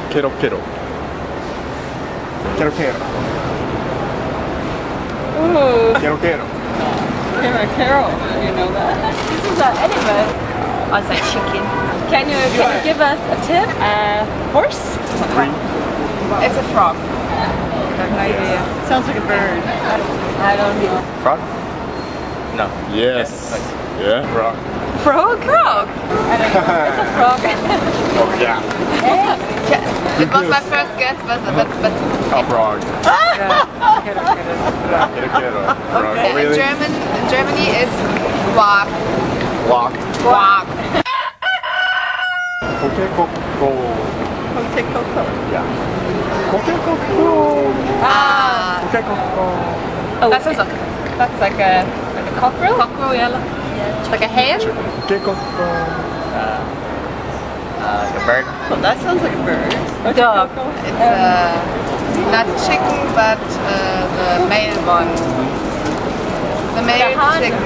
ケロケロ。ケロケロ。Ooh, ケロケロ。Carol, Carol, you know that? This is an animal. I say chicken. Can you give us a tip? Horse? Green. It's a frog. I have no idea. Sounds like a bird. I don't know. Frog? No. Yes. Yeah. Frog. Frog? Frog. I don't know. It's a frog. Oh yeah. It was my first guess, but A frog. Carol.ケロケロ. Frog. Okay. Oh, really? In Germany, it's walk. Walk. Walk. Coke Coco. Yeah. Coke Coco. Ah. Coke Coco. Oh, that's like a cockerel? Cockerel, yeah. Like a hen? Coke Coco. Like a bird. Well, that sounds like a bird. A dog. It's not chicken, but the male one. The male chicken.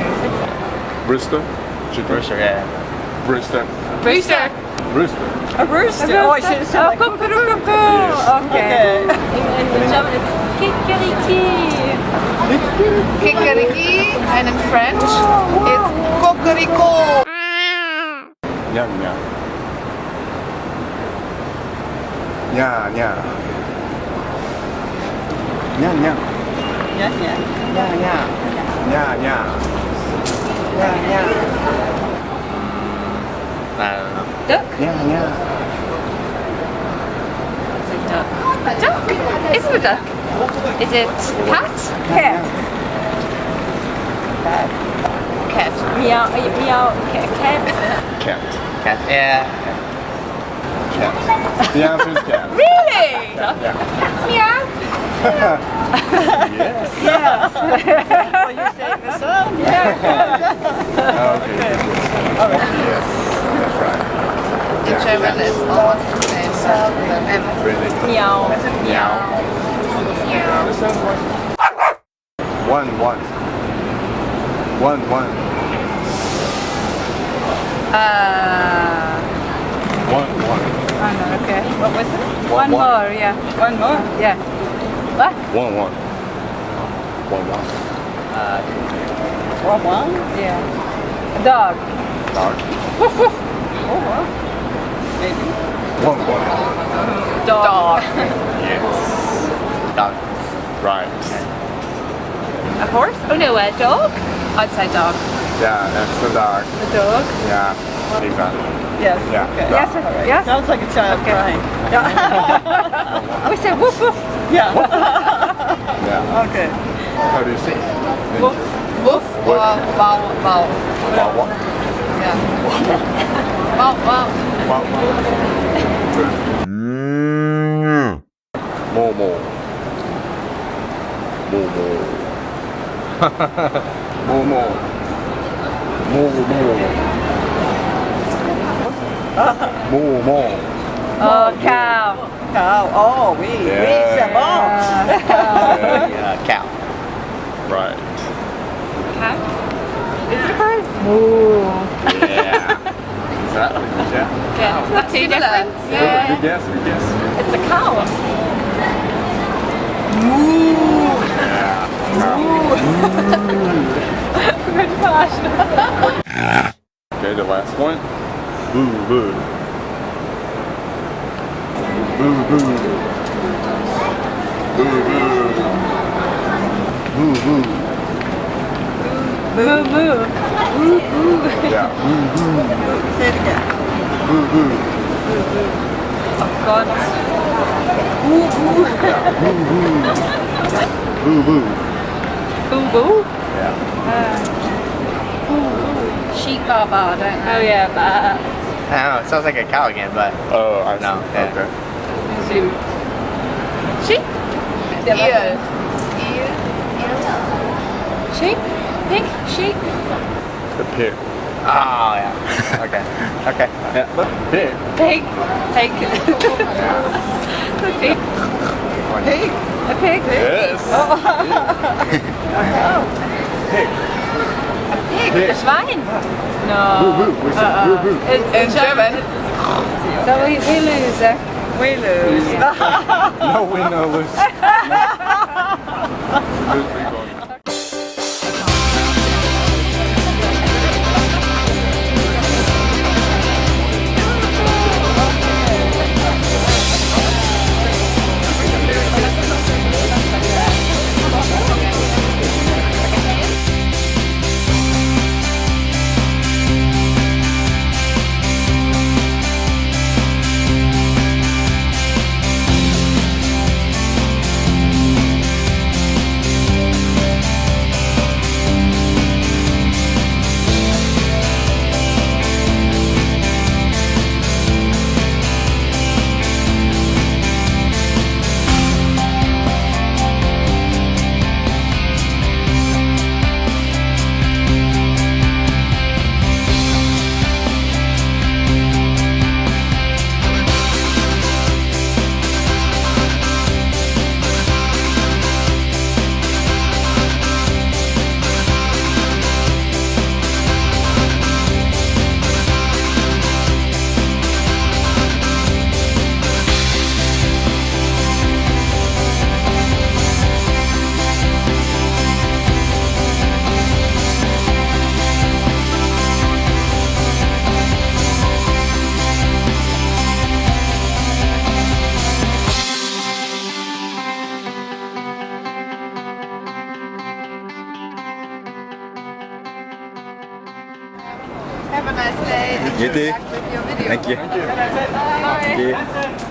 Rooster. Chicken. Rooster, yeah. Rooster. Rooster. Rooster. A rooster. Oh, I should have said like Okay. In German, it's kikeriki. Kikeriki, and in French, it's cocorico. Niang niang. Niang niang. Niang niang. Yeah, yeah. Niang niang. Niang niang. Niang niang. I don't know. Duck? Niang niang. It's a duck. A duck? Is it a duck? Is it cat? Cat. Cat. Meow. Meow. Cat. Cat. Cat. Yeah. Cat. The answer is cat. Really? Yeah. Cat's meow. Yes. Yes. Well, you're saying the song? Yeah. Okay. Yes. That's right. In German, it's almost the same. Really? Meow. Meow. Meow. One. One. One. Okay. What was it? One more, yeah. One more? Yeah. What? One. One. One? Yeah. A dog. Dog. Woof woof. Oh, well. Maybe. One. Dog. Yes. Dog. Right. A horse? Oh no, a dog? I'd say dog. Yeah, that's the dog. A dog? Yeah. Exactly. Yes. Yeah. Okay. Dog. Yes. Yes. Sounds like a child crying. Yeah. We said woof woof. Yeah. Yeah. Okay. How do you say? Woof. Woof. Wow. Wow. Wow. Wow. Wow. Yeah. Wow. Wow. Wow. Momo. Momo. Oh, cow. Cow. Oh, oui. Yeah. Oui, c'est bon. Cow. Right. Cow? Is it a cow? Moo. Yeah. Exactly. Yeah. Yeah. That's two different. Good guess. It's a cow. Yeah. Cow. Good gosh. Okay, the last one. Boo boo. Boo boo. Boo boo. Boo boo. Boo boo. Boo boo. Yeah. Boo boo. Say it again. Boo boo. Oh God. Boo, boo. Yeah. Boo boo. Boo boo. Boo boo. Yeah. Sheep are bar, don't they? Oh yeah, but I don't know. It sounds like a cow again, but Oh, I see. No, yeah. Okay. sheep. Eel. Sheep. Pig. Sheep. The pig. oh yeah. Okay. Yeah. Pig. Pig. Pig. A pig. Pig. A pig. Yes. Pig. Pig. Pig. A Schwein. No. Boo boo. We said boo boo. It's in German. So we lose. We lose. No win, no lose. Lose, we go. ？Have a nice day. You too. Back with your video. Thank you. Bye. Thank you.